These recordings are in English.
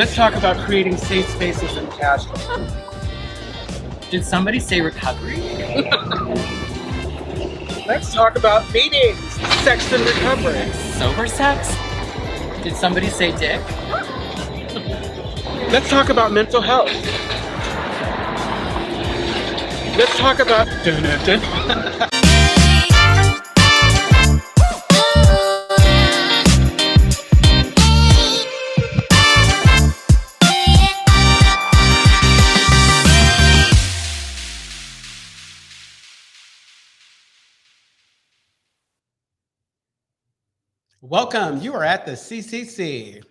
Let's talk about creating safe spaces in Castro. Did somebody say recovery? Let's talk about meetings, sex and recovery. Sober sex? Did somebody say dick? Let's talk about mental health. Let's talk about Welcome. You are at the CCC.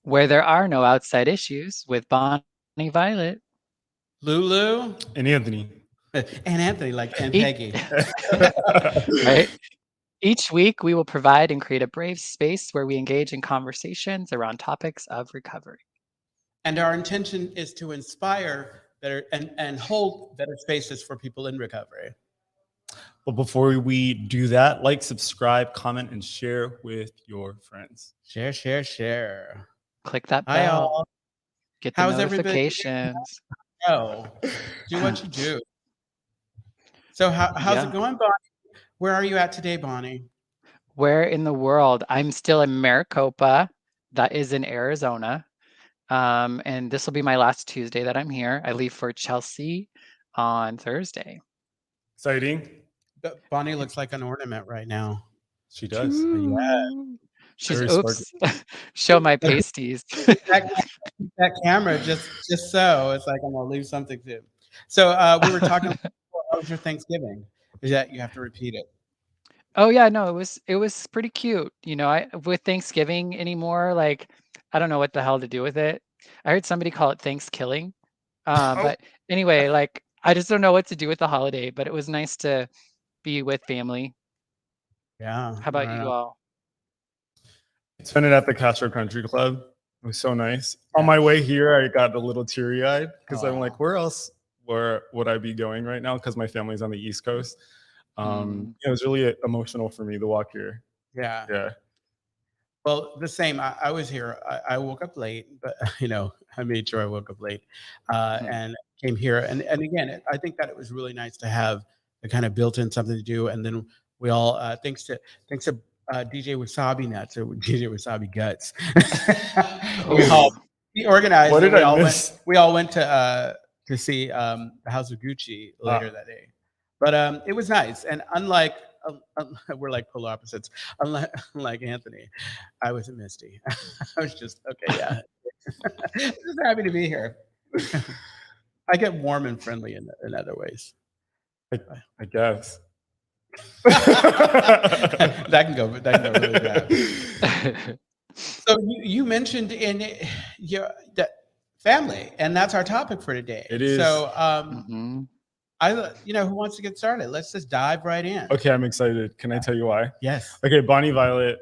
Where there are no outside issues with Bonnie Violet. Lulu. And Anthony. And Anthony, and Peggy. Right? Each week, we will provide and create a brave space where we engage in conversations around topics of recovery. And our intention is to inspire better and hold better spaces for people in recovery. But before we do that, like, subscribe, comment, and share with your friends. Share. Click that Hi, bell. all. Get the How's notifications. Oh, do what you do. So how's it going, Bonnie? Where are you at today, Bonnie? Where in the world? I'm still in Maricopa. That is in Arizona. And this will be my last Tuesday that I'm here. I leave for Chelsea on Thursday. Exciting. But Bonnie looks like an ornament right now. She does. Yeah. She's Very oops. Show my pasties. that camera just so it's like I'm gonna leave something too. So we were talking about how was your Thanksgiving? Is that you have to repeat it? Oh yeah, no, it was pretty cute. You know, I with Thanksgiving anymore, like I don't know what the hell to do with it. I heard somebody call it Thanksgiving. But anyway, like I just don't know what to do with the holiday, but it was nice to be with family. Yeah. How about you all? Spent it at the Castro Country Club. It was so nice. On my way here, I got a little teary-eyed because I'm like, where would I be going right now? Because my family's on the East Coast. It was really emotional for me to walk here. Yeah. Well, the same. I was here. I woke up late, but I made sure I woke up late and came here. And again, I think that it was really nice to have a kind of built-in something to do. And then we all, thanks to DJ Wasabi Nuts or DJ Wasabi Guts, we organized. What did I miss? We all went to see the House of Gucci later that day. But it was nice. And unlike we're like polar opposites. Unlike Anthony, I was a Misty. I was just okay. Yeah, just happy to be here. I get warm and friendly in other ways. I guess that can go really bad. So you mentioned in that family, and that's our topic for today. It is. So who wants to get started? Let's just dive right in. Okay, I'm excited. Can I tell you why? Yes. Okay, Bonnie, Violet,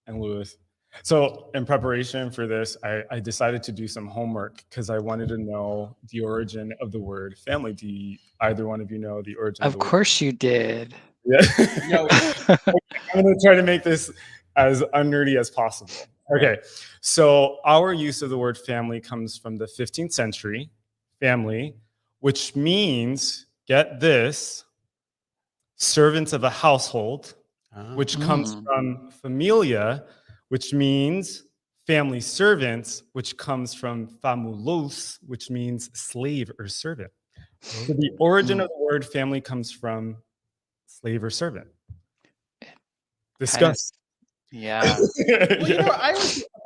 and Lewis. So in preparation for this, I decided to do some homework because I wanted to know the origin of the word family. Do either one of you know the origin of the word? Of course you did. Yeah. No, I'm going to try to make this as unnerdy as possible. Okay, so our use of the word family comes from the 15th century, family, which means, get this, servants of a household, which comes from familia, which means family servants, which comes from famulos, which means slave or servant. So the origin of the word family comes from slave or servant. Discuss. Yeah. Well,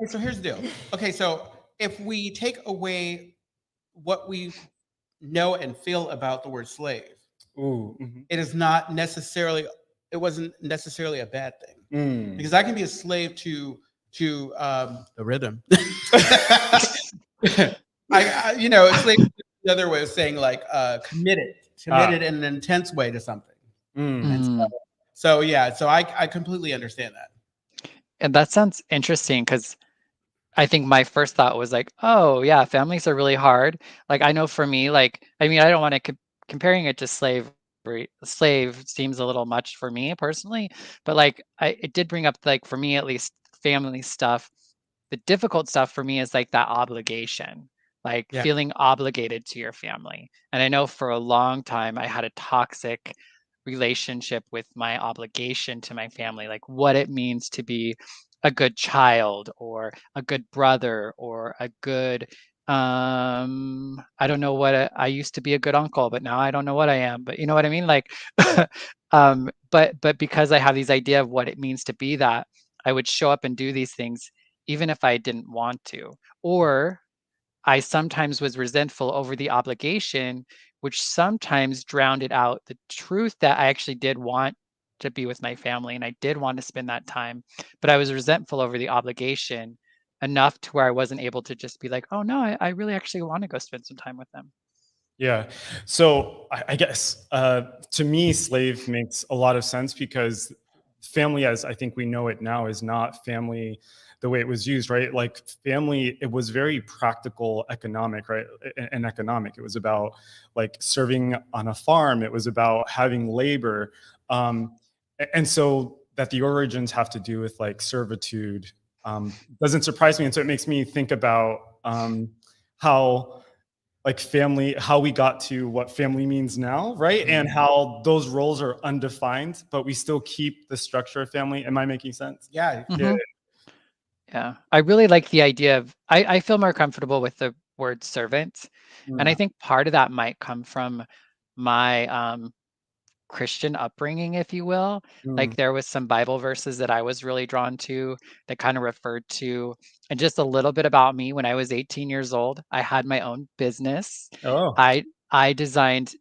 so here's the deal. Okay, so if we take away what we know and feel about the word slave, it wasn't necessarily a bad thing, because I can be a slave to the rhythm. Slave the other way of saying committed in an intense way to something. So I completely understand that. And that sounds interesting because I think my first thought was like, oh yeah, families are really hard. Like I know for me, I don't want to comparing it to slavery. Slave seems a little much for me personally, but it did bring up for me at least family stuff. The difficult stuff for me is like that obligation, like Yeah. feeling obligated to your family. And I know for a long time I had a toxic relationship with my obligation to my family, like what it means to be a good child or a good brother or a good I don't know what I used to be a good uncle, but now I don't know what I am, but you know what I mean? Like but because I have these idea of what it means to be that, I would show up and do these things even if I didn't want to. Or I sometimes was resentful over the obligation, which sometimes drowned it out the truth that I actually did want to be with my family and I did want to spend that time, but I was resentful over the obligation enough to where I wasn't able to just be like, oh no, I really actually want to go spend some time with them. Yeah. So I guess to me, slave makes a lot of sense because family, as I think we know it now, is not family the way it was used, right? Like family, it was very practical, economic, right? And economic. It was about like serving on a farm. It was about having labor. And so that the origins have to do with like servitude doesn't surprise me. And so it makes me think about how like family, how we got to what family means now, right? And how those roles are undefined, but we still keep the structure of family. Am I making sense? Yeah. Mhm. Yeah. I really like the idea of I feel more comfortable with the word servant. And I think part of that might come from my Christian upbringing, if you will. Mm. Like there was some Bible verses that I was really drawn to that kind of referred to, and just a little bit about me. When I was 18 years old, I had my own business. Oh. I designed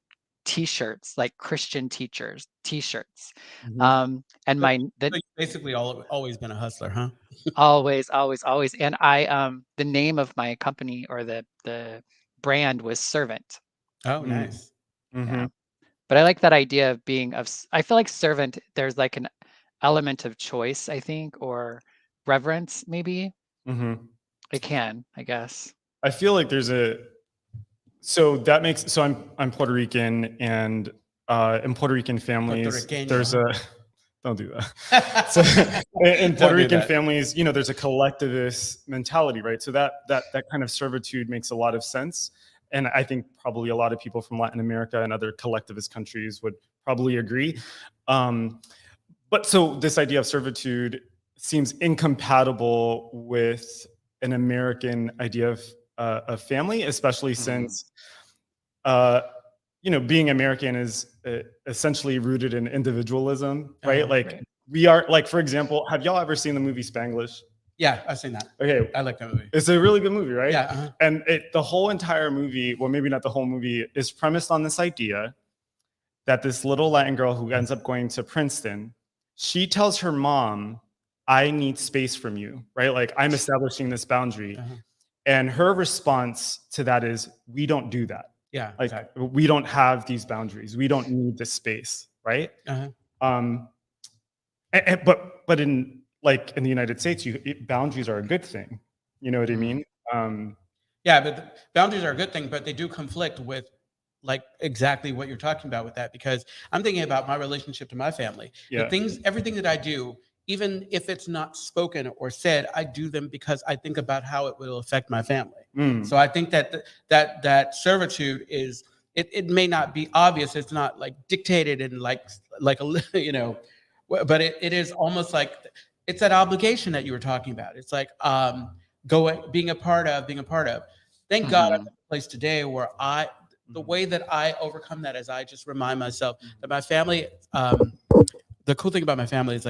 t-shirts, like Christian teachers t-shirts. And So you've basically always been a hustler, huh? always, always, always. And the name of my company or the brand was Servant. Oh, Mm. nice. Yeah. But I like that idea of being I feel like servant, there's like an element of choice, I think, or reverence, maybe. It can, I guess. I feel like there's I'm Puerto Rican, and in Puerto Rican families, Puertorriqueño, there's huh? don't do that. So in Don't Puerto do Rican that. families, there's a collectivist mentality, right? So that kind of servitude makes a lot of sense. And I think probably a lot of people from Latin America and other collectivist countries would probably agree. But so this idea of servitude seems incompatible with an American idea of family, especially since being American is essentially rooted in individualism, right? Like Right. we are, like, for example, have y'all ever seen the movie Spanglish? Yeah, I've seen that. Okay, I like that movie. it's a really good movie, right? Yeah. And the whole entire movie, well, maybe not the whole movie, is premised on this idea that this little Latin girl who ends up going to Princeton, she tells her mom, I need space from you, right? Like I'm establishing this boundary. And her response to that is, we don't do that. Yeah. Like Exactly. we don't have these boundaries. We don't need this space, right? But in the United States, boundaries are a good thing. You know what I mean? Yeah, but boundaries are a good thing, but they do conflict with like exactly what you're talking about with that, because I'm thinking about my relationship to my family. Yeah. Everything that I do, even if it's not spoken or said, I do them because I think about how it will affect my family. So I think that servitude is, it may not be obvious. It's not like dictated and like a but it is almost like it's that obligation that you were talking about. It's like being a part of. Thank God I'm in a place today where the way that I overcome that is I just remind myself that my family, the cool thing about my family is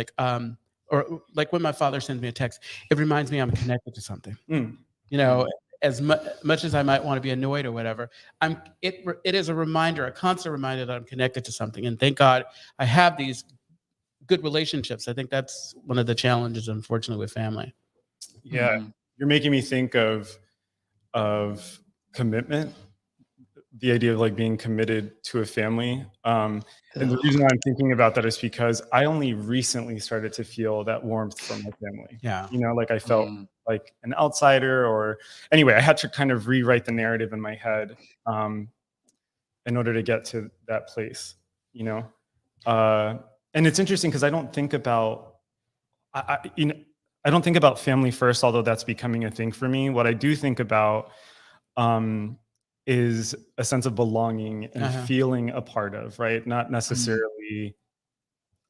or like when my father sends me a text, it reminds me I'm connected to something. As much as I might want to be annoyed or whatever, it is a reminder, a constant reminder that I'm connected to something. And thank God I have these good relationships. I think that's one of the challenges, unfortunately, with family. Yeah. You're making me think of commitment, the idea of like being committed to a family. And the reason why I'm thinking about that is because I only recently started to feel that warmth from my family. Yeah. Like I felt like an outsider, or anyway, I had to kind of rewrite the narrative in my head in order to get to that place, and it's interesting because I don't think about, I don't think about family first, although that's becoming a thing for me. What I do think about is a sense of belonging and feeling a part of, right? Not necessarily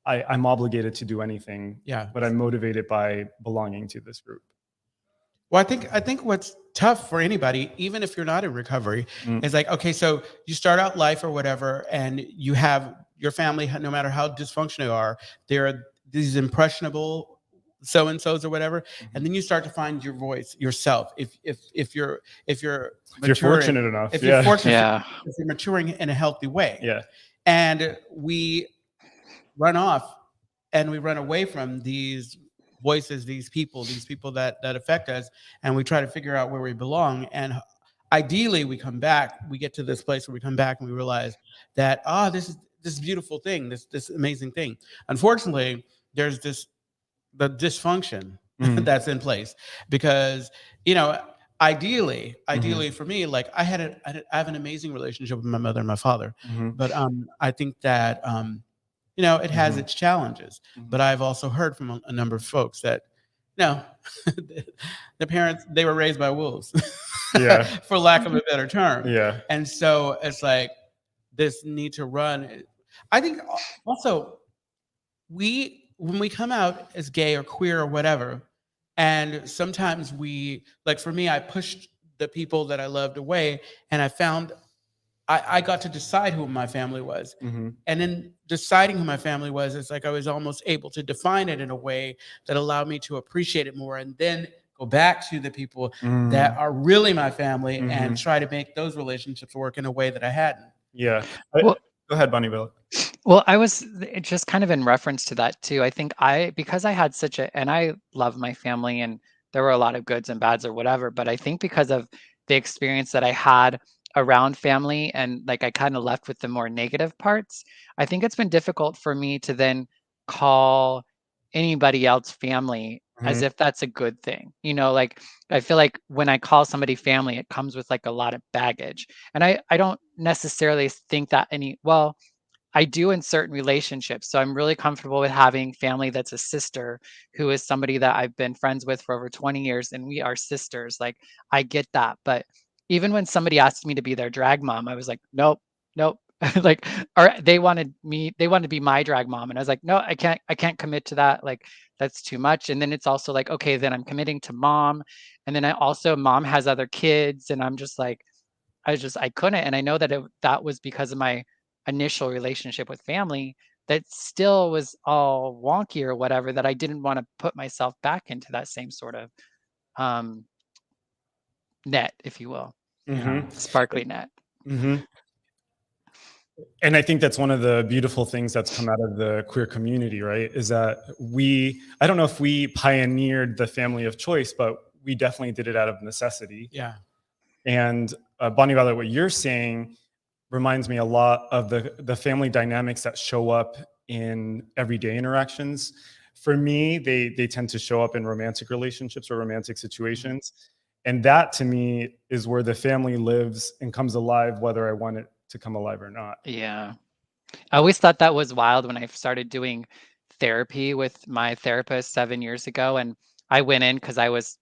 I'm obligated to do anything, but I'm motivated by belonging to this group. Well, I think what's tough for anybody, even if you're not in recovery, is like, okay, so you start out life or whatever, and you have your family, no matter how dysfunctional you are, there are these impressionable so-and-sos or whatever, and then you start to find your voice, yourself. If you're fortunate enough, if you're fortunate, Yeah. if you're maturing in a healthy way, Yeah. and we run off and we run away from these voices, these people that affect us, and we try to figure out where we belong. And ideally we come back, we get to this place where we come back and we realize that this beautiful thing, this amazing thing. Unfortunately, there's the dysfunction that's in place, because ideally for me, like I have an amazing relationship with my mother and my father, but I think that it has its challenges. But I've also heard from a number of folks that the parents, they were raised by wolves, for lack of a better term. And so it's like this need to run. I think also when we come out as gay or queer or whatever, and sometimes like for me, I pushed the people that I loved away, and I found I got to decide who my family was. And in deciding who my family was, it's like I was almost able to define it in a way that allowed me to appreciate it more, and then go back to the people that are really my family and try to make those relationships work in a way that I hadn't. Yeah. Well, go ahead, Bonnie Bill. Well, I was just kind of in reference to that too. I think because I had and I love my family, and there were a lot of goods and bads or whatever, but I think because of the experience that I had around family, and like I kind of left with the more negative parts, I think it's been difficult for me to then call anybody else family as if that's a good thing. Like I feel like when I call somebody family, it comes with like a lot of baggage. And I don't necessarily think that well, I do in certain relationships. So I'm really comfortable with having family that's a sister who is somebody that I've been friends with for over 20 years, and we are sisters. Like I get that. But even when somebody asked me to be their drag mom, I was like, nope, nope. Like, or they wanted to be my drag mom. And I was like, no, I can't commit to that. Like that's too much. And then it's also like, okay, then I'm committing to mom. And then mom has other kids. And I'm just like, I couldn't. And I know that that was because of my initial relationship with family that still was all wonky or whatever, that I didn't want to put myself back into that same sort of net, if you will. Sparkly net. And I think that's one of the beautiful things that's come out of the queer community, right? Is that I don't know if we pioneered the family of choice, but we definitely did it out of necessity. Yeah. And Bonnie Violet, what you're saying reminds me a lot of the family dynamics that show up in everyday interactions. For me, they tend to show up in romantic relationships or romantic situations. And that to me is where the family lives and comes alive, whether I want it to come alive or not. Yeah. I always thought that was wild when I started doing therapy with my therapist 7 years ago. And I went in because I was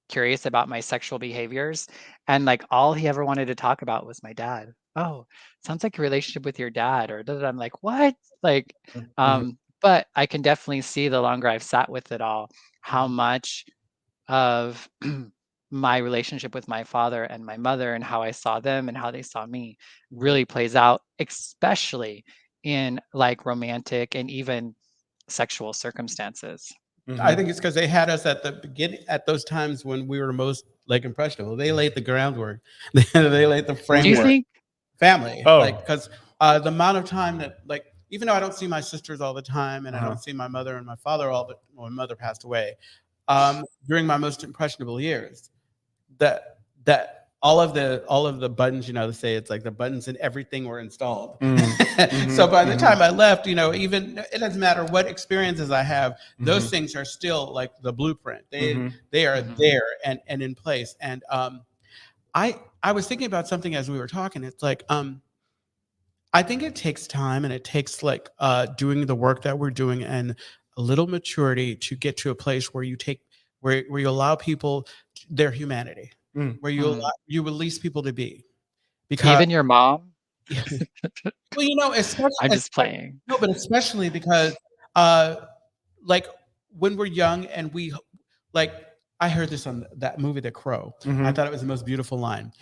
curious about my sexual behaviors, and like all he ever wanted to talk about was my dad. Oh, sounds like a relationship with your dad, or I'm like, what? Like, but I can definitely see, the longer I've sat with it all, how much of my relationship with my father and my mother, and how I saw them and how they saw me, really plays out, especially in like romantic and even sexual circumstances. I think it's because they had us at the beginning, at those times when we were most like impressionable. They laid the groundwork. They laid the framework. Do you think family? Oh. Like, because the amount of time that, like, even though I don't see my sisters all the time, and I don't see my mother and my father my mother passed away, during my most impressionable years, that all of the buttons, they say it's like the buttons and everything were installed. So by the time I left, even it doesn't matter what experiences I have, those things are still like the blueprint. They are there and in place. And I was thinking about something as we were talking. It's like I think it takes time, and it takes like doing the work that we're doing, and a little maturity to get to a place where where you allow people their humanity, Mm. where you release people to be. Because Even your mom? well, I'm just playing. no, but especially because like when we're young and like I heard this on that movie The Crow. I thought it was the most beautiful line.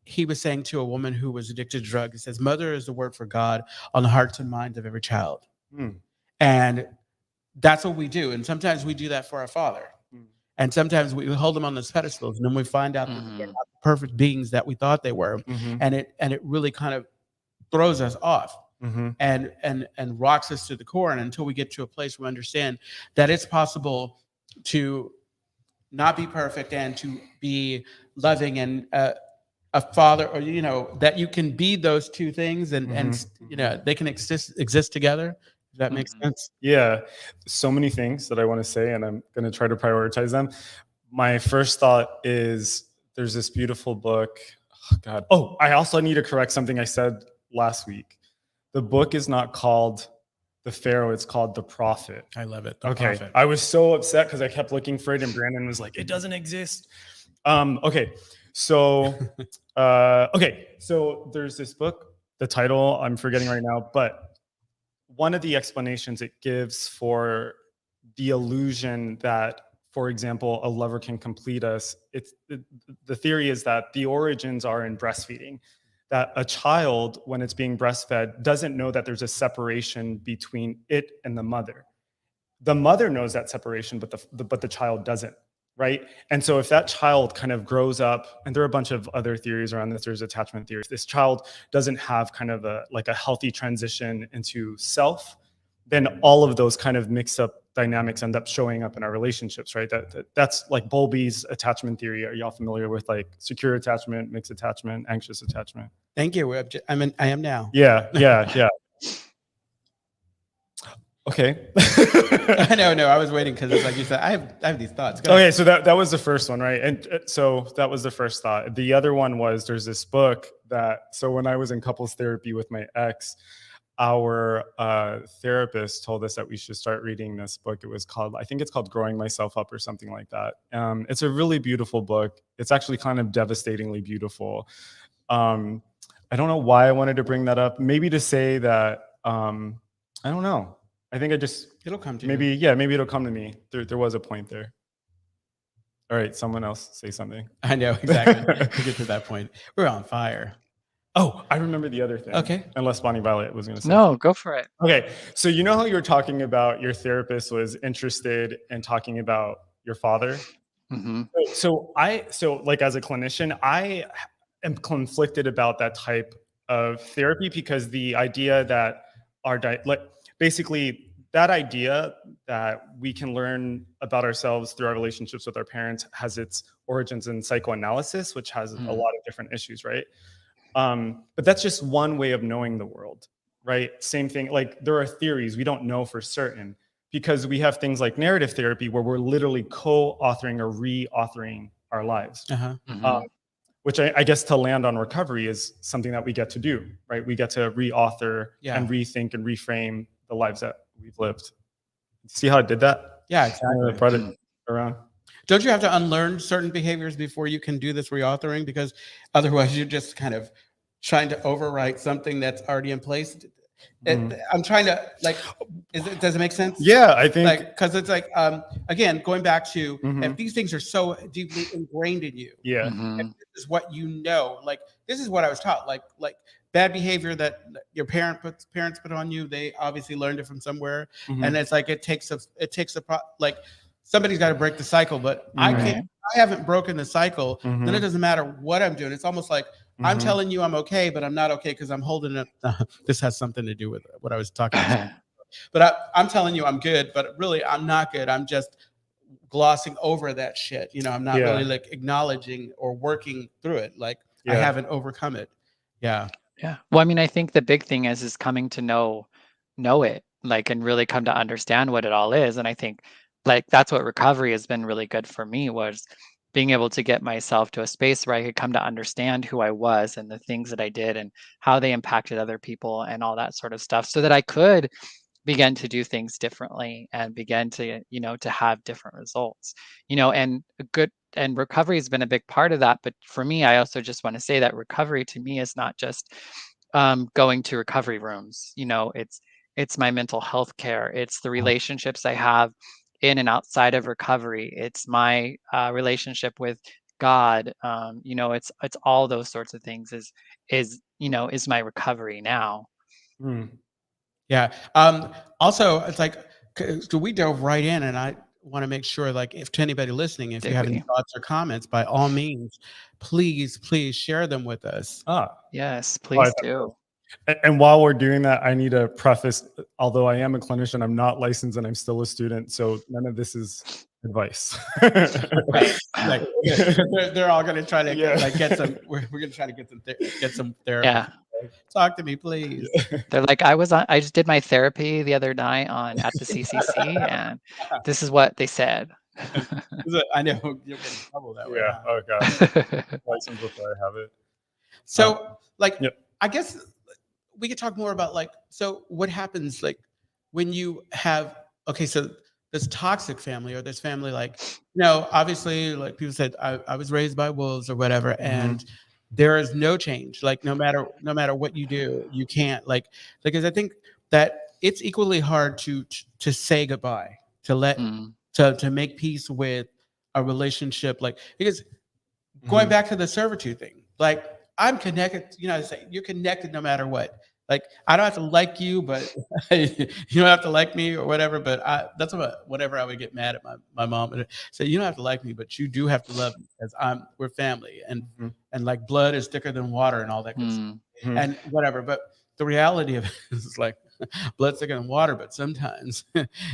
He was saying to a woman who was addicted to drugs, he says, "Mother is the word for God on the hearts and minds of every child." And that's what we do. And sometimes we do that for our father. And sometimes we hold them on those pedestals, and then we find out that they're not the perfect beings that we thought they were. And it really kind of throws us off and rocks us to the core. And until we get to a place where we understand that it's possible to not be perfect and to be loving and a father, or that you can be those two things, and they can exist together. Does that make sense? Yeah, so many things that I want to say, and I'm going to try to prioritize them. My first thought is there's this beautiful book. Oh, God. Oh, I also need to correct something I said last week. The book is not called The Pharaoh, it's called The Prophet. I love it. Okay. Prophet. I was so upset because I kept looking for it, and Brandon was like, it doesn't exist. Okay. So, so there's this book, the title I'm forgetting right now, but one of the explanations it gives for the illusion that, for example, a lover can complete us, the theory is that the origins are in breastfeeding, that a child, when it's being breastfed, doesn't know that there's a separation between it and the mother. The mother knows that separation, but the child doesn't, right? And so if that child kind of grows up, and there are a bunch of other theories around this, there's attachment theories, this child doesn't have kind of a healthy transition into self, then all of those kind of mixed up dynamics end up showing up in our relationships, right? That's like Bowlby's attachment theory. Are y'all familiar with like secure attachment, mixed attachment, anxious attachment? Thank you. I am now. Yeah. Okay. No, I was waiting because it's like you said, I have these thoughts. Go Okay, ahead. so that was the first one, right? And so that was the first thought. The other one was there's this book so when I was in couples therapy with my ex, our therapist told us that we should start reading this book. I think it's called Growing Myself Up or something like that. It's a really beautiful book. It's actually kind of devastatingly beautiful. I don't know why I wanted to bring that up. Maybe to say that, I don't know. I think It'll come to you. Maybe it'll come to me. There was a point there. All right, someone else say something. I know, exactly. To get to that point. We're on fire. Oh, I remember the other thing. Okay. Unless Bonnie Violet was going to say No, something. go for it. Okay, so you know how you were talking about your therapist was interested in talking about your father? So like as a clinician, I am conflicted about that type of therapy, because the idea that basically that idea that we can learn about ourselves through our relationships with our parents has its origins in psychoanalysis, which has a lot of different issues, right? But that's just one way of knowing the world, right? Same thing, like there are theories we don't know for certain, because we have things like narrative therapy where we're literally co-authoring or re-authoring our lives. Which I guess to land on recovery is something that we get to do, right? We get to re-author and rethink and reframe the lives that we've lived. See how I did that? Yeah, exactly. I brought it around. Don't you have to unlearn certain behaviors before you can do this reauthoring? Because otherwise you're just kind of trying to overwrite something that's already in place. I'm trying to does it make sense? Yeah, I think because it's like again, going back to if these things are so deeply ingrained in you, if this is what you know, like this is what I was taught, like bad behavior that your parents put on you, they obviously learned it from somewhere, and it's like it takes somebody's got to break the cycle, but I haven't broken the cycle, then it doesn't matter what I'm doing. It's almost like I'm telling you I'm okay, but I'm not okay because I'm holding it. This has something to do with what I was talking about. But I'm telling you I'm good, but really I'm not good. I'm just glossing over that shit. I'm not really like acknowledging or working through it. Like I haven't overcome it. Yeah. Yeah. Well, I mean, I think the big thing is coming to know it, like, and really come to understand what it all is. And I think like that's what recovery has been really good for me, was being able to get myself to a space where I could come to understand who I was and the things that I did and how they impacted other people and all that sort of stuff, so that I could begin to do things differently and begin to, to have different results, and recovery has been a big part of that. But for me, I also just want to say that recovery to me is not just going to recovery rooms. It's my mental health care. It's the relationships I have in and outside of recovery. It's my relationship with God. It's all those sorts of things is my recovery now. Yeah. Also, it's like, so we dove right in, and I want to make sure, like, if to anybody listening, if you have any thoughts or comments, by all means, please share them with us. Yes, please do. And while we're doing that, I need to preface, although I am a clinician, I'm not licensed and I'm still a student, so none of this is advice. Right. Like, they're all going to try to get some. We're going to try to get some therapy. Yeah. Talk to me, please. They're like, I just did my therapy the other night at the CCC, and this is what they said. I know you'll get in trouble that way. Yeah. Oh god. License before I have it. So, I guess we could talk more about, like, so what happens, like, when you have, so this toxic family, or this family, like, obviously, like people said, I was raised by wolves or whatever, and there is no change. Like, no matter what you do, you can't, like, because I think that it's equally hard to say goodbye, to let to make peace with a relationship, like, because going back to the servitude thing, like, I'm connected, you're connected no matter what. Like, I don't have to like you, but you don't have to like me or whatever. But that's whatever I would get mad at my mom and say, you don't have to like me, but you do have to love me, because we're family, and like, blood is thicker than water and all that good stuff, and whatever. But the reality of it is, like, blood's thicker than water, but sometimes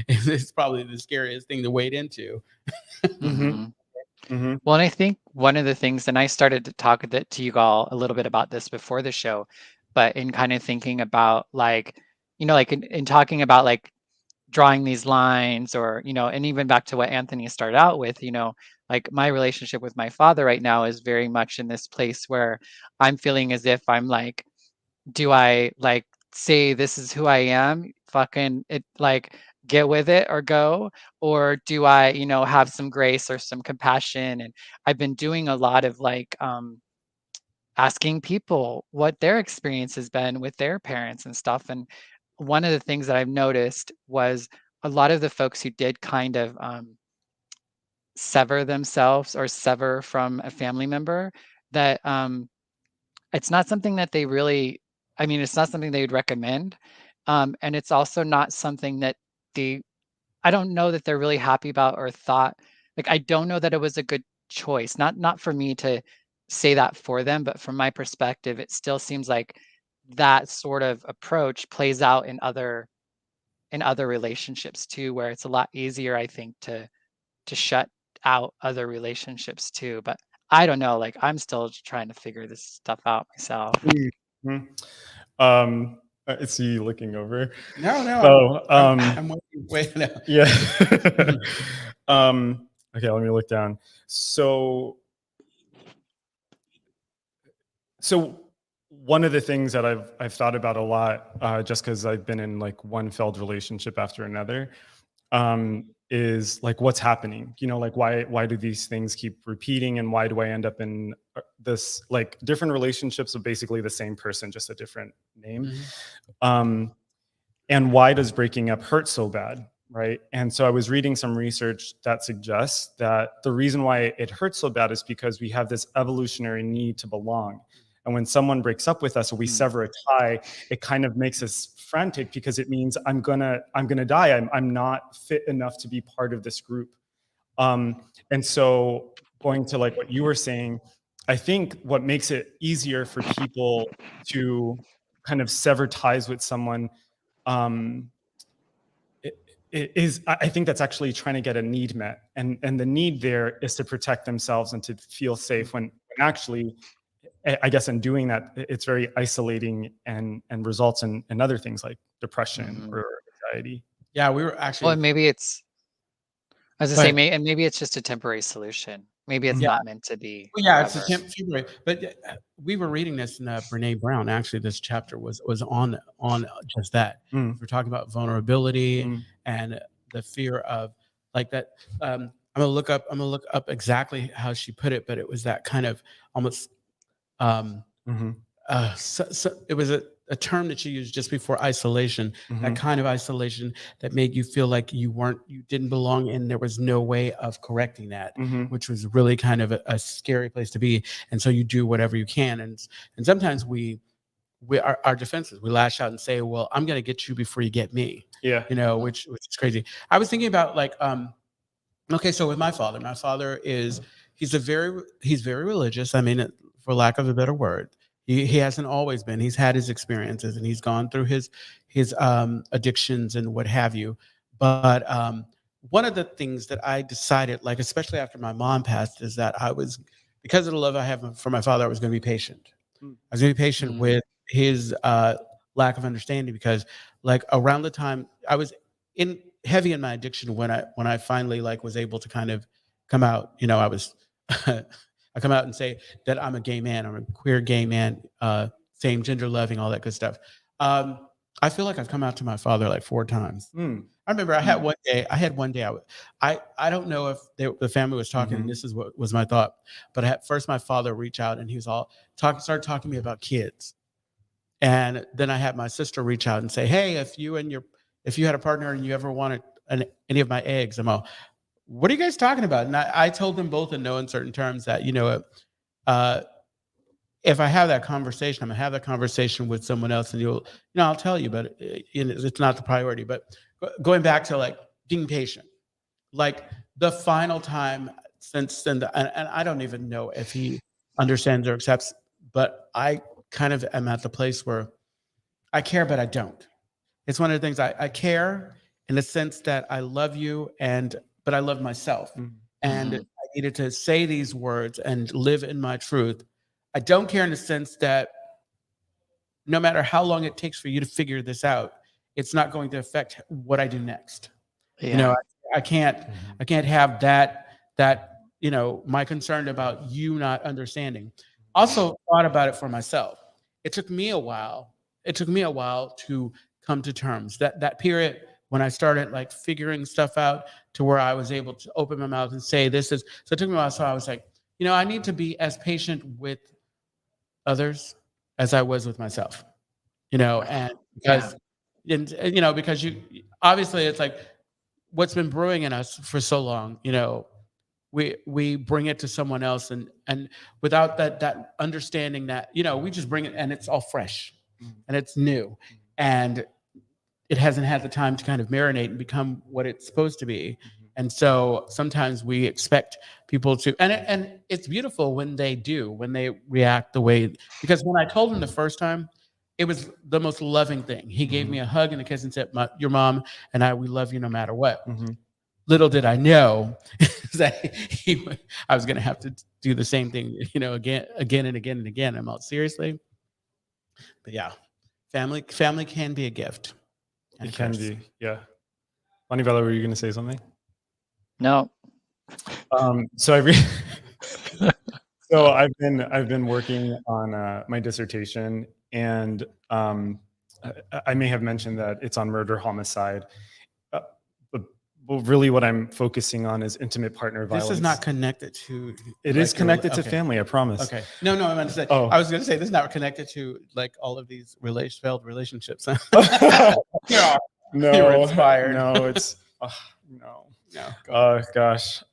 it's probably the scariest thing to wade into. Well, and I think one of the things, and I started to talk to you all a little bit about this before the show, but in kind of thinking about, like, like in talking about, like, drawing these lines, or, and even back to what Anthony started out with, like, my relationship with my father right now is very much in this place where I'm feeling as if I'm like, do I, like, say this is who I am, fucking it, like, get with it or go, or do I, have some grace or some compassion? And I've been doing a lot of, like, asking people what their experience has been with their parents and stuff. And one of the things that I've noticed was a lot of the folks who did kind of sever themselves or sever from a family member, that it's not something that they really, it's not something they would recommend. And it's also not something that I don't know that they're really happy about, or thought, like, I don't know that it was a good choice. Not for me to say that for them, but from my perspective, it still seems like that sort of approach plays out in other relationships too, where it's a lot easier, I think, to shut out other relationships too. But I don't know, like, I'm still trying to figure this stuff out myself. I see you looking over. No. I'm waiting. No. Yeah. Okay, let me look down. So one of the things that I've thought about a lot, just because I've been in, like, one failed relationship after another, is, like, what's happening? Like, why do these things keep repeating, and why do I end up in this, like, different relationships with basically the same person, just a different name? And why does breaking up hurt so bad, right? And so I was reading some research that suggests that the reason why it hurts so bad is because we have this evolutionary need to belong. And when someone breaks up with us, or we sever a tie, it kind of makes us frantic, because it means I'm gonna die. I'm not fit enough to be part of this group. And so, going to, like, what you were saying, I think what makes it easier for people to kind of sever ties with someone, I think that's actually trying to get a need met, and the need there is to protect themselves and to feel safe, when actually, I guess, in doing that, it's very isolating, and results in other things like depression or anxiety. Yeah, we were actually. Well, and maybe it's, as I say, and maybe it's just a temporary solution. Maybe it's Yeah. not meant to be Well, yeah, it's forever. February. But we were reading this in Brene Brown. Actually, this chapter was on just that. Mm. We're talking about vulnerability Mm. and the fear of like that. I'm gonna look up exactly how she put it, but it was that kind of almost. Mhm. So it was a term that she used just before isolation. That Mhm. kind of isolation that made you feel like you didn't belong, and there was no way of correcting that, Mhm. which was really kind of a scary place to be. And so you do whatever you can, and sometimes we our defenses, we lash out and say, well, I'm going to get you before you get me, Yeah. which is crazy. I was thinking about like okay, so with my father is he's very religious. I mean, for lack of a better word, he hasn't always been. He's had his experiences and he's gone through his addictions and what have you. But one of the things that I decided, like especially after my mom passed, is that because of the love I have for my father, I was going to be patient. Mm. I was going to be patient Mm. with his lack of understanding because, like, around the time I was in heavy in my addiction when I finally like was able to kind of come out, I was I come out and say that I'm a gay man, I'm a queer gay man, same gender loving, all that good stuff. I feel like I've come out to my father like 4 times. Mm. I remember I had one day I don't know if the family was talking and Mhm. this is what was my thought, but at first my father reached out and he was all started talking to me about kids. And then I had my sister reach out and say, "Hey, if you had a partner and you ever wanted any of my eggs," I'm all, "What are you guys talking about?" And I told them both in no uncertain terms that uh, if I have that conversation, I'm gonna have that conversation with someone else, and I'll tell you, but it's not the priority. But going back to like being patient, like the final time since then, and I don't even know if he understands or accepts, but I kind of am at the place where I care, but I don't. It's one of the things I care in the sense that I love you, but I love myself. Mm. And Mhm. I needed to say these words and live in my truth. I don't care in the sense that no matter how long it takes for you to figure this out, it's not going to affect what I do next. Yeah. I can't Mhm. I can't have that my concern about you not understanding. Also thought about it for myself. It took me a while. It took me a while to come to terms. That period when I started like figuring stuff out to where I was able to open my mouth and say this is so it took me a while. So I was like, I need to be as patient with others as I was with myself. And Yeah. because you obviously it's like what's been brewing in us for so long, we bring it to someone else and without that understanding that, we just bring it and it's all fresh Mm. and it's new and it hasn't had the time to kind of marinate and become what it's supposed to be. Mhm. And so sometimes we expect people to, and it's beautiful when they react the way, because when I told him the first time, it was the most loving thing. He gave me a hug and a kiss and said, "Your mom and we love you no matter what." Mhm. Little did I know that I was going to have to do the same thing, again and again and again. I'm out seriously, but yeah, family can be a gift and a It can curse. be, yeah. Bonnie Bella, were you going to say something? No. So so I've been working on my dissertation, and I may have mentioned that it's on murder homicide, uh, but really what I'm focusing on is intimate partner violence. This is not connected to. It like, is connected to okay. family, I promise. Okay. No, I'm going to say. Oh. I was going to say this is not connected to like all of these failed relationships. No, You were inspired. no, it's no. No. Oh gosh.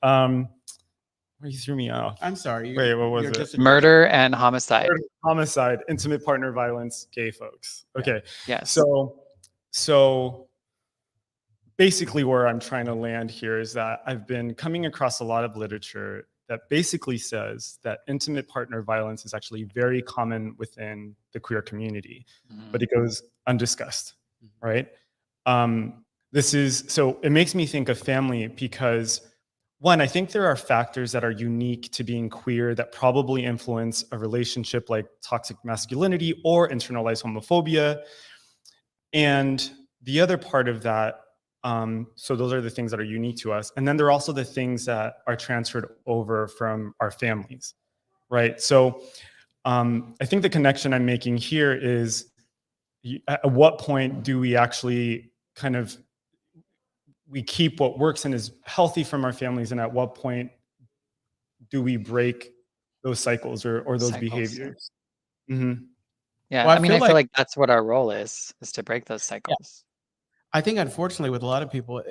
You threw me off. I'm sorry. Wait, what was your it? dissertation- Murder and homicide. Homicide, intimate partner violence, gay folks. Okay. Yes. So basically where I'm trying to land here is that I've been coming across a lot of literature that basically says that intimate partner violence is actually very common within the queer community, but it goes undiscussed, right? So it makes me think of family because one, I think there are factors that are unique to being queer that probably influence a relationship like toxic masculinity or internalized homophobia. And the other part of that So those are the things that are unique to us. And then there are also the things that are transferred over from our families, right? So I think the connection I'm making here is, at what point do we actually kind of, we keep what works and is healthy from our families, and at what point do we break those cycles or those Cycles, yeah. behaviors? Mm-hmm. Yeah, Well, I mean, I feel like like that's what our role is to break those cycles. I think unfortunately with a lot of people,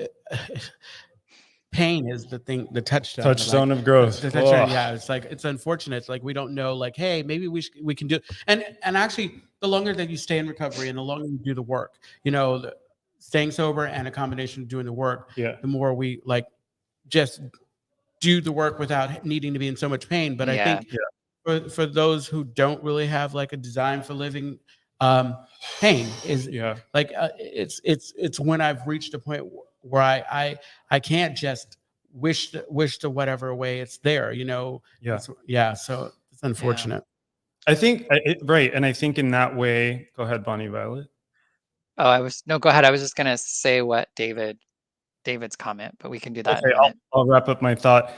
pain is the thing, the touchstone. Touchstone of growth. The touchstone, yeah, it's like, it's unfortunate. It's like we don't know, like, hey, maybe we can do. And actually, the longer that you stay in recovery and the longer you do the work, you know, staying sober and a combination of doing the work, Yeah. the more we like just do the work without needing to be in so much pain. But I think for those who don't really have like a design for living, pain is like it's when I've reached a point where I can't just wish the whatever way it's there, you know. So it's unfortunate. I think right, and I think in that way, go ahead, Bonnie Violet. Oh, go ahead. I was just gonna say what David's comment, but we can do that in a minute. I'll wrap up my thought.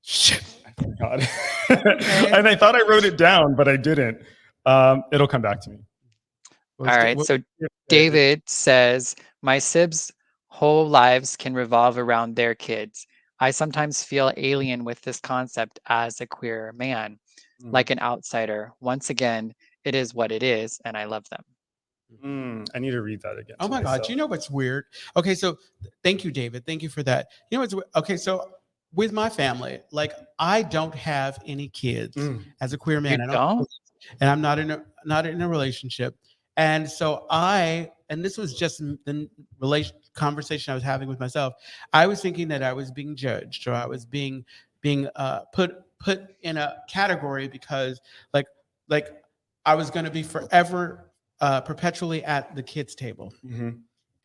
Shit, I forgot. And I thought I wrote it down, but I didn't. It'll come back to me. All right. So David says, my sibs' whole lives can revolve around their kids. I sometimes feel alien with this concept as a queer man, like an outsider. Once again, it is what it is, and I love them. I need to read that again. Oh my God. You know what's weird? Okay, so thank you, David. Thank you for that. You know what's okay, so with my family, like I don't have any kids as a queer man. You don't? And I'm not in a relationship. And so and this was just the conversation I was having with myself. I was thinking that I was being judged, or I was being put in a category because like I was going to be forever perpetually at the kids' table.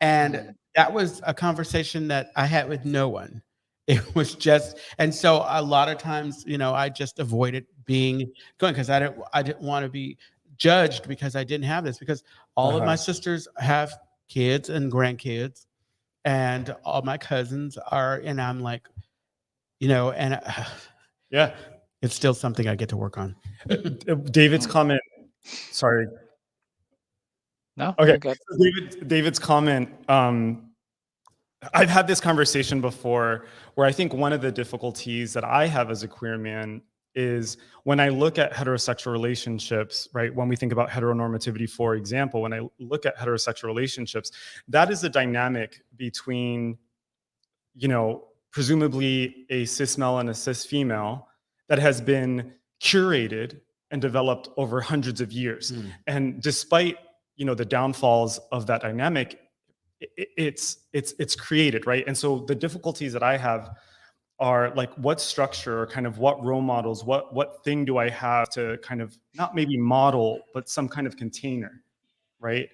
And that was a conversation that I had with no one. It was just, and so a lot of times, you know, I just avoided going because I didn't want to be judged because I didn't have this, because all of my sisters have kids and grandkids, and all my cousins are, and I'm like, you know, and it's still something I get to work on. David's comment. Sorry. No. Okay. Good. David's comment. I've had this conversation before where I think one of the difficulties that I have as a queer man is when I look at heterosexual relationships, right? When we think about heteronormativity, for example, when I look at heterosexual relationships, that is the dynamic between, you know, presumably a cis male and a cis female that has been curated and developed over hundreds of years. And despite, you know, the downfalls of that dynamic, it's created, right? And so the difficulties that I have are like, what structure or kind of what role models, what thing do I have to kind of not maybe model, but some kind of container, right?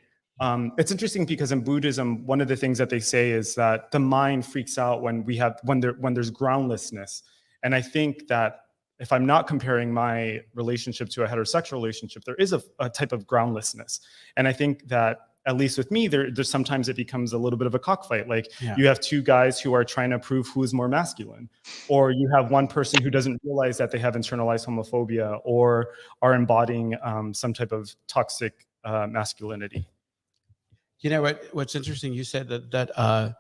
It's interesting because in Buddhism, one of the things that they say is that the mind freaks out when there's groundlessness. And I think that if I'm not comparing my relationship to a heterosexual relationship, there is a type of groundlessness. And I think that, at least with me, there's sometimes it becomes a little bit of a cockfight. Like you have two guys who are trying to prove who is more masculine, or you have one person who doesn't realize that they have internalized homophobia or are embodying some type of toxic masculinity. You know what's interesting? You said that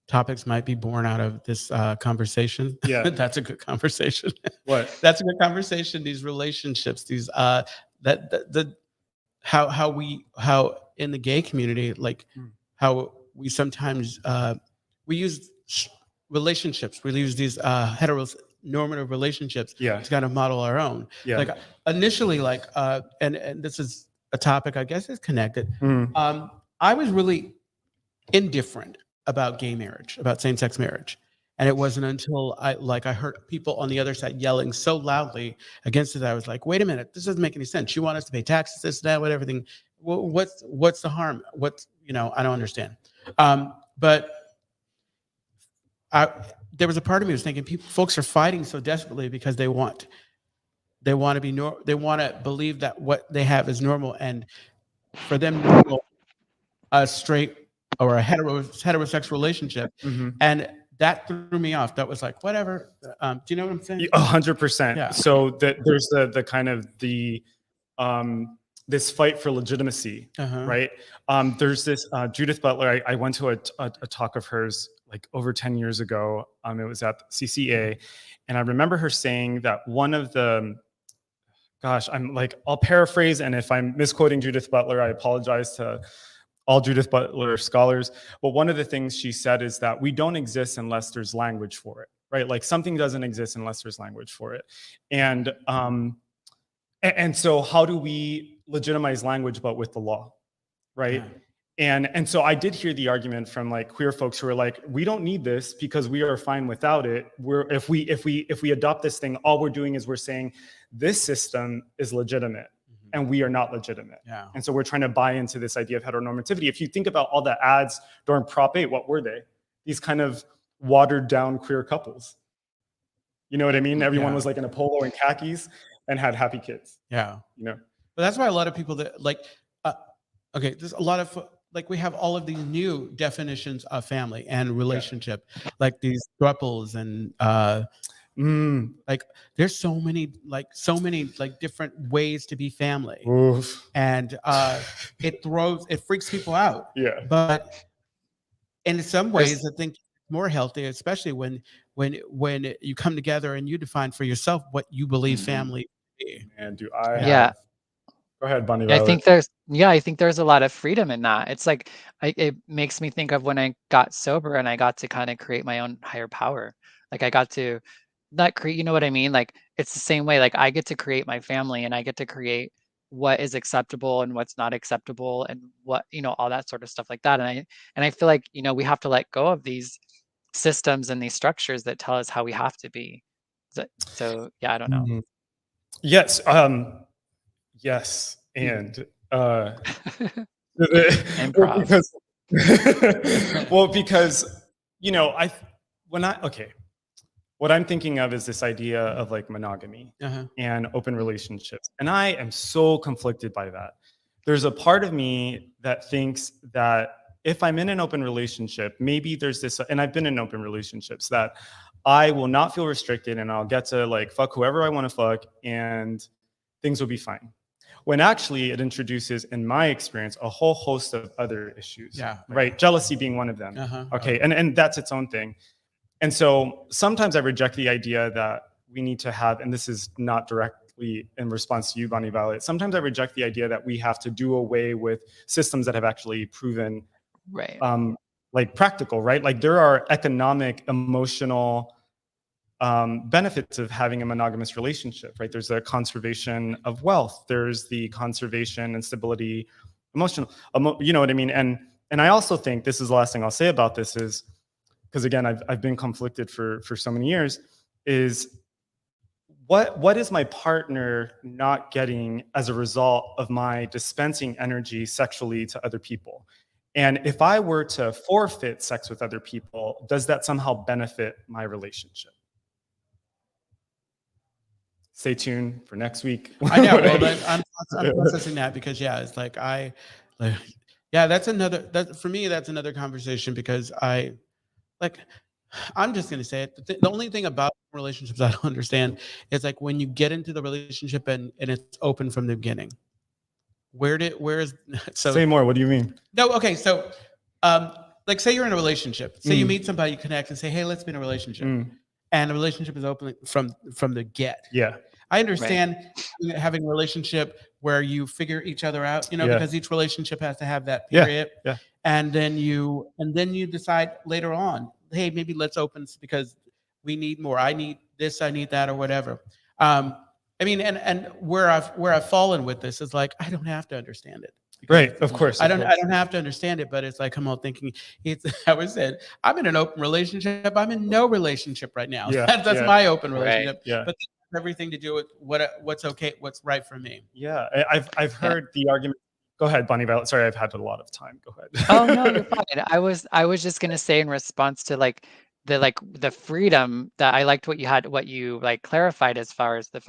topics might be born out of this conversation. Yeah, that's a good conversation. What? That's a good conversation. These relationships, these how in the gay community, like how we sometimes we use relationships. We use these heteronormative relationships to kind of model our own. Like initially, like and this is a topic I guess is connected. I was really indifferent about gay marriage, about same-sex marriage. And it wasn't until I heard people on the other side yelling so loudly against it that I was like, wait a minute, this doesn't make any sense. You want us to pay taxes, this, that, what, everything. What's the harm? I don't understand. But there was a part of me who was thinking, folks are fighting so desperately because they want to they want to believe that what they have is normal, and for them, normal, a straight or a heterosexual relationship, Mhm. and that threw me off. That was like, whatever. Do you know what I'm saying? 100%. Yeah. So there's the kind of the this fight for legitimacy, Uh-huh. right? There's this Judith Butler. I went to a talk of hers like over 10 years ago. It was at CCA, and I remember her saying that one of the, gosh, I'll paraphrase, and if I'm misquoting Judith Butler, I apologize to all Judith Butler scholars. But one of the things she said is that we don't exist unless there's language for it, right? Like something doesn't exist unless there's language for it. And so how do we legitimize language but with the law, right? Yeah. And so I did hear the argument from like queer folks who are like, we don't need this because we are fine without it. If we adopt this thing, all we're doing is we're saying this system is legitimate and we are not legitimate. Yeah. And so we're trying to buy into this idea of heteronormativity. If you think about all the ads during Prop 8, what were they? These kind of watered down queer couples. You know what I mean? Everyone was like in a polo and khakis and had happy kids. Yeah. You know? But that's why a lot of people that like, okay, there's a lot of, like, we have all of these new definitions of family and relationship, like these thruples and like there's so many like different ways to be family. Oof. And it freaks people out. Yeah. But in some ways, I think more healthy, especially when you come together and you define for yourself what you believe family to be. And do I Yeah. have... Go ahead, Bunny I Violet. think there's a lot of freedom in that. It's like it makes me think of when I got sober and I got to kind of create my own higher power. Like I got to not create, you know what I mean? Like it's the same way. Like I get to create my family and I get to create what is acceptable and what's not acceptable and what, all that sort of stuff like that. And I feel like, we have to let go of these systems and these structures that tell us how we have to be. So yeah, I don't know. Mhm. Yes. Yes. And Improv. because what I'm thinking of is this idea of like monogamy and open relationships. And I am so conflicted by that. There's a part of me that thinks that if I'm in an open relationship, maybe there's this, and I've been in open relationships, that I will not feel restricted and I'll get to like fuck whoever I want to fuck and things will be fine. When actually it introduces, in my experience, a whole host of other issues. Yeah. Right. Jealousy being one of them. Okay. And that's its own thing. And so sometimes I reject the idea that we need to have, and this is not directly in response to you, Bunny Violet. Sometimes I reject the idea that we have to do away with systems that have actually proven like practical, right? Like there are economic, emotional benefits of having a monogamous relationship, right? There's the conservation of wealth. There's the conservation and stability, you know what I mean? And I also think, this is the last thing I'll say about this is, because again, I've been conflicted for so many years, is what is my partner not getting as a result of my dispensing energy sexually to other people? And if I were to forfeit sex with other people, does that somehow benefit my relationship? Stay tuned for next week. I know. Well, I'm processing that because it's like for me, that's another conversation because I'm just going to say it. The only thing about relationships I don't understand is like when you get into the relationship and it's open from the beginning. Say more. What do you mean? No. Okay. So, like say you're in a relationship, say you meet somebody, you connect and say, hey, let's be in a relationship. And the relationship is open from the get. Yeah. I understand having a relationship where you figure each other out, because each relationship has to have that period. Yeah. And then you decide later on, hey, maybe let's open because we need more. I need this, I need that, or whatever. I mean, and where I've fallen with this is like I don't have to understand it. Right, of course. I don't have to understand it, but it's like I'm all thinking. I was said I'm in an open relationship. I'm in no relationship right now. Yeah, that's my open relationship. Right. Yeah. But everything to do with what's okay, what's right for me. Yeah, I've heard the argument. Go ahead, Bunny Violet. Sorry, I've had a lot of time. Go ahead. Oh no, you're fine. I was just gonna say in response to the freedom that I liked what you like clarified as far as the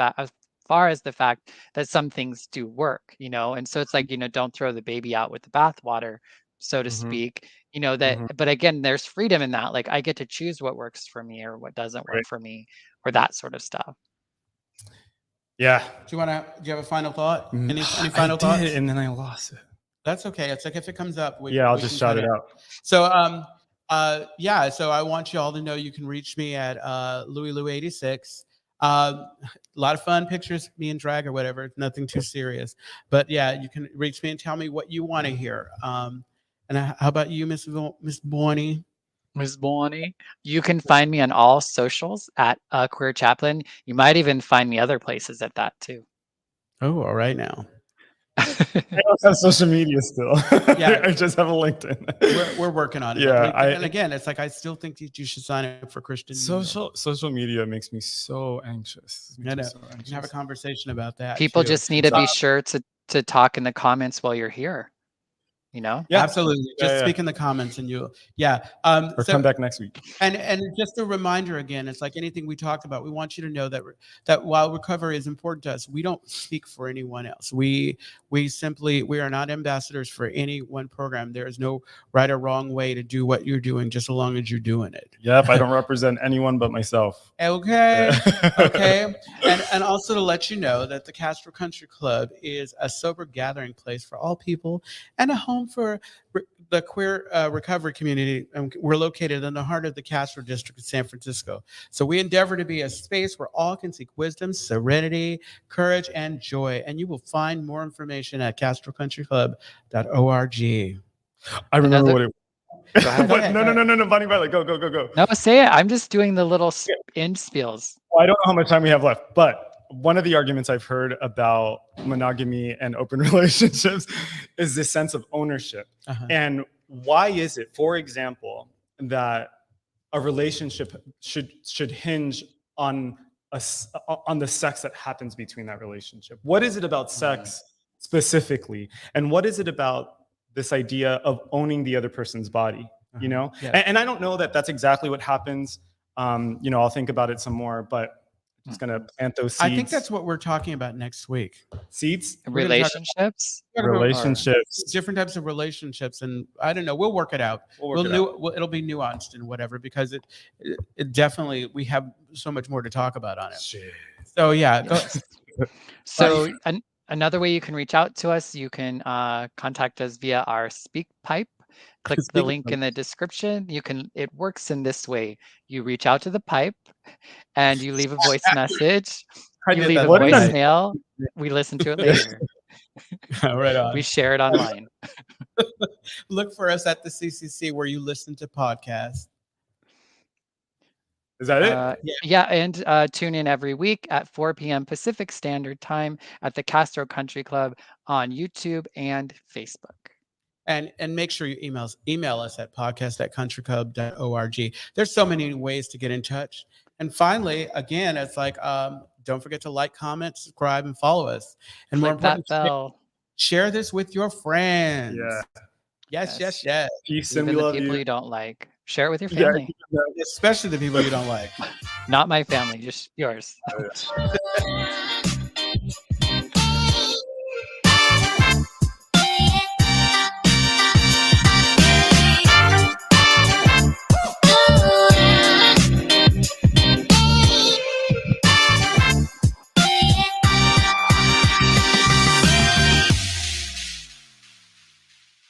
fact that some things do work, and so it's like, don't throw the baby out with the bathwater, so to speak. You know, that, Mhm. but again, there's freedom in that. Like I get to choose what works for me or what doesn't work Right. for me or that sort of stuff. Yeah. Do you have a final thought? Any I final did, thoughts? and then I lost it. That's okay. It's like if it comes up, Yeah, I'll we just can shout it kinda- out. So yeah, so I want you all to know you can reach me at Louis86. A lot of fun pictures, me in drag or whatever, nothing too serious. But yeah, you can reach me and tell me what you want to hear. And how about you, Miss Bonnie? Ms. Bonnie, you can find me on all socials at Queer Chaplain. You might even find me other places at that too. Oh, all right now. I don't have social media still. Yeah. I just have a LinkedIn. We're working on it. Yeah, And again, it's like I still think that you should sign up for Christian Mingle. social media makes me so anxious. I know. We can have a conversation about that. People too. just need to be sure to talk in the comments while you're here. You know? Yeah. Absolutely. Just speak in the comments and or come back next week. And just a reminder again, it's like anything we talked about. We want you to know that while recovery is important to us, we don't speak for anyone else. We are not ambassadors for any one program. There is no right or wrong way to do what you're doing, just as long as you're doing it. Yep, I don't represent anyone but myself. Okay. Okay. And also to let you know that the Castro Country Club is a sober gathering place for all people and a home for the queer recovery community. And we're located in the heart of the Castro district of San Francisco. So we endeavor to be a space where all can seek wisdom, serenity, courage, and joy. And you will find more information at castrocountryclub.org. I remember what it Go ahead. No, Bonnie Violet, go. No, say it. I'm just doing the little end spiels. Well, I don't know how much time we have left, but one of the arguments I've heard about monogamy and open relationships is this sense of ownership. And why is it, for example, that a relationship should hinge on the sex that happens between that relationship? What is it about sex specifically? And what is it about this idea of owning the other person's body? You know? And I don't know that that's exactly what happens. I'll think about it some more, but just gonna plant those seeds. I think that's what we're talking about next week. Seeds? Relationships? Relationships. Different types of relationships. And I don't know, we'll work it out. It'll be nuanced and whatever, because it definitely, we have so much more to talk about on it. Shit. So yeah. So another way you can reach out to us, you can contact us via our Speak Pipe. Click the link in the description. It works in this way. You reach out to the pipe and you leave a voice message. You leave a voicemail. We listen to it later. Right on. We share it online. Look for us at the CCC where you listen to podcasts. Is that it? Yeah, and tune in every week at 4 p.m. Pacific Standard Time at the Castro Country Club on YouTube and Facebook. And make sure you email us at podcast@countryclub.org. There's so many ways to get in touch. And finally, again, it's like, don't forget to like, comment, subscribe, and follow us. And more important, share this with your friends. Yeah. Yes. Peace, and we love you. People you don't like. Share it with your family. Yeah, especially the people you don't like. Not my family, just yours. Oh, yeah.